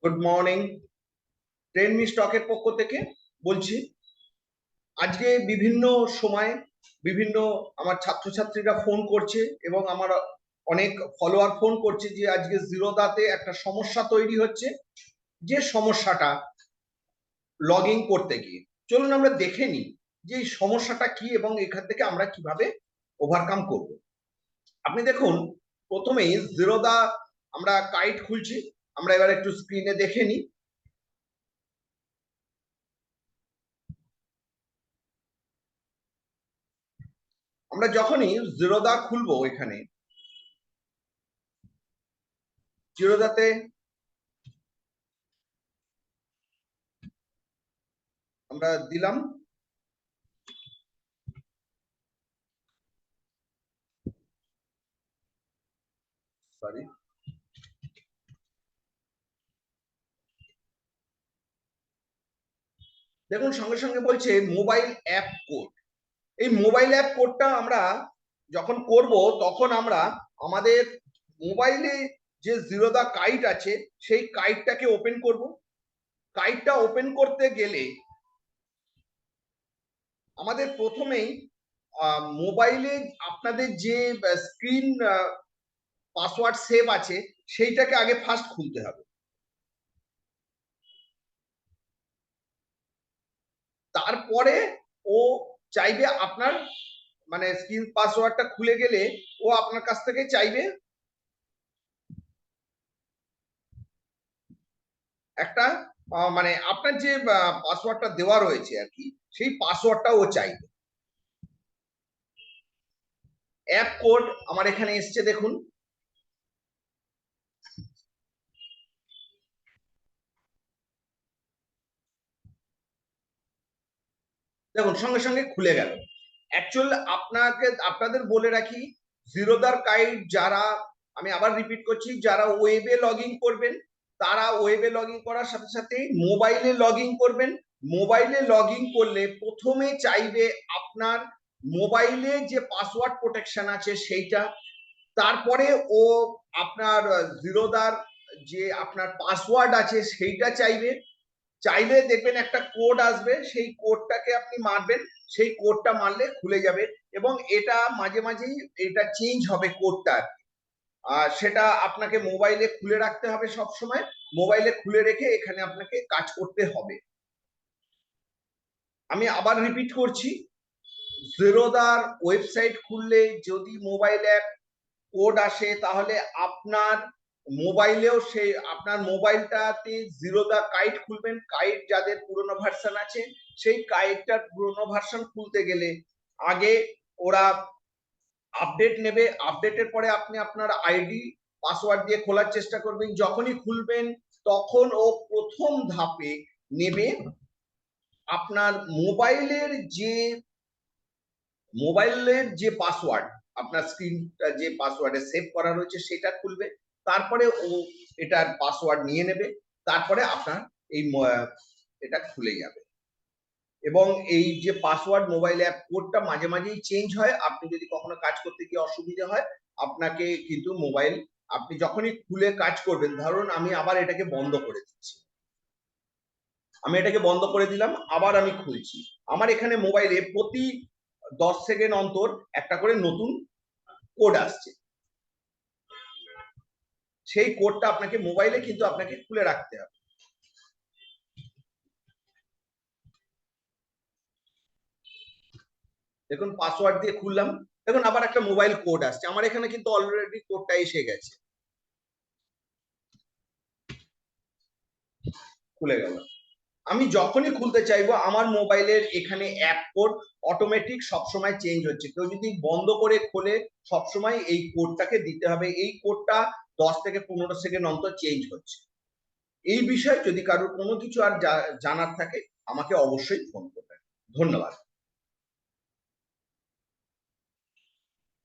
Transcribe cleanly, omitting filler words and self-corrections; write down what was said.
Good morning. ট্রেনমেস্টকের পক্ষ থেকে বলছি। আজকে বিভিন্ন সময় বিভিন্ন আমার ছাত্রছাত্রীরা ফোন করছে এবং আমার অনেক ফলোয়ার ফোন করছে যে আজকে জিরোদাতে একটা সমস্যা তৈরি হচ্ছে, যে সমস্যাটা লগ ইন করতে গিয়ে। চলুন আমরা দেখে নিই যে এই সমস্যাটা কি এবং এখান থেকে আমরা কিভাবে ওভারকাম করব। আপনি দেখুন, প্রথমেই জিরোদা আমরা কাইট খুলছি। আমরা এবার একটু স্ক্রিনে দেখে নিই। আমরা যখনই জিরোদা খুলবো, এখানে জিরোদাতে আমরা দিলাম, সরি, দেখুন সঙ্গে সঙ্গে বলছে মোবাইল অ্যাপ কোড। এই মোবাইল অ্যাপ কোডটা আমরা যখন করব তখন আমরা আমাদের মোবাইলে যে জিরোদা কাইট আছে সেই কাইটটাকে ওপেন করব। কাইটটা ওপেন করতে গেলে আমাদের প্রথমেই মোবাইলে আপনাদের যে স্ক্রিন পাসওয়ার্ড সেভ আছে সেইটাকে আগে ফার্স্ট খুলতে হবে। তারপরে ও চাইবে আপনার, মানে স্ক্রিন পাসওয়ার্ডটা খুলে গেলে ও আপনার কাছ থেকে চাইবে একটা মানে আপনার যে পাসওয়ার্ডটা দেওয়া রয়েছে আর কি, সেই পাসওয়ার্ডটা ও চাইবে। অ্যাপ কোড আমার এখানে এসছে, দেখুন। দেখুন সঙ্গে সঙ্গে খুলে গেল। অ্যাকচুয়াল আপনাদের বলে রাখি, জিরোদার কাইট যারা, আমি আবার রিপিট করছি, যারা ওয়েবে লগ ইন করবেন তারা ওয়েবে লগ ইন করার সাথে সাথে মোবাইলে লগ ইন করবেন। মোবাইলে লগ ইন করলে প্রথমে চাইবে আপনার মোবাইলে যে পাসওয়ার্ড প্রোটেকশন আছে সেইটা। তারপরে ও আপনার জিরোদার যে আপনার পাসওয়ার্ড আছে সেইটা চাইবে। চাইলে দেখবেন একটা কোড আসবে, সেই কোডটাকে আপনি মারবেন, সেই কোডটা মারলে খুলে যাবে। এবং এটা মাঝে মাঝেই এটা চেঞ্জ হবে কোডটা, আর সেটা আপনাকে মোবাইলে খুলে রাখতে হবে সব সময়। মোবাইলে খুলে রেখে এখানে আপনাকে কাজ করতে হবে। আমি আবার রিপিট করছি, জিরোদার ওয়েবসাইট খুললে যদি মোবাইল অ্যাপ কোড আসে তাহলে আপনার মোবাইলেও সেই আপনার মোবাইলটাতে জিরোদা কাইট খুলবেন। কাইট যাদের পুরনো ভার্সন আছে সেই কাইটটার পুরনো ভার্সন খুলতে গেলে আগে ওরা আপডেট নেবে। আপডেটের পরে আপনি আপনার আইডি পাসওয়ার্ড দিয়ে খোলার চেষ্টা করবেন। যখনই খুলবেন তখন ও প্রথম ধাপে নেবে আপনার মোবাইলের যে পাসওয়ার্ড, আপনার স্ক্রিনটা যে পাসওয়ার্ডে সেভ করা রয়েছে সেটা খুলবে। তারপরে ও এটার পাসওয়ার্ড নিয়ে নেবে। তারপরে আপনার এই এটা খুলে যাবে। এবং এই যে পাসওয়ার্ড মোবাইল অ্যাপ কোডটা মাঝে মাঝেই চেঞ্জ হয়। আপনি যদি কখনো কাজ করতে গিয়ে অসুবিধা হয়, আপনাকে কিন্তু মোবাইল, আপনি যখনই খুলে কাজ করবেন, ধরুন আমি আবার এটাকে বন্ধ করে দিচ্ছি, আমি এটাকে বন্ধ করে দিলাম, আবার আমি খুলছি। আমার এখানে মোবাইলে প্রতি 10 সেকেন্ড অন্তর একটা করে নতুন কোড আসছে। সেই কোডটা আপনাকে মোবাইলে কিন্তু আপনাকে খুলে রাখতে হবে। দেখুন পাসওয়ার্ড দিয়ে খুললাম, দেখুন আবার একটা মোবাইল কোড আসছে। আমার এখানে কিন্তু অলরেডি কোডটা এসে গেছে, খুলে গেল। আমি যখনই খুলতে চাইবো আমার মোবাইলের এখানে অ্যাপ কোড অটোমেটিক সবসময় চেঞ্জ হচ্ছে। কেউ যদি বন্ধ করে খোলে সবসময় এই কোডটাকে দিতে হবে। এই কোডটা 10 থেকে 15 সেকেন্ড অন্তর চেঞ্জ হচ্ছে। এই বিষয়ে যদি কারোর কোনো কিছু আর জানার থাকে আমাকে অবশ্যই ফোন করবেন। ধন্যবাদ।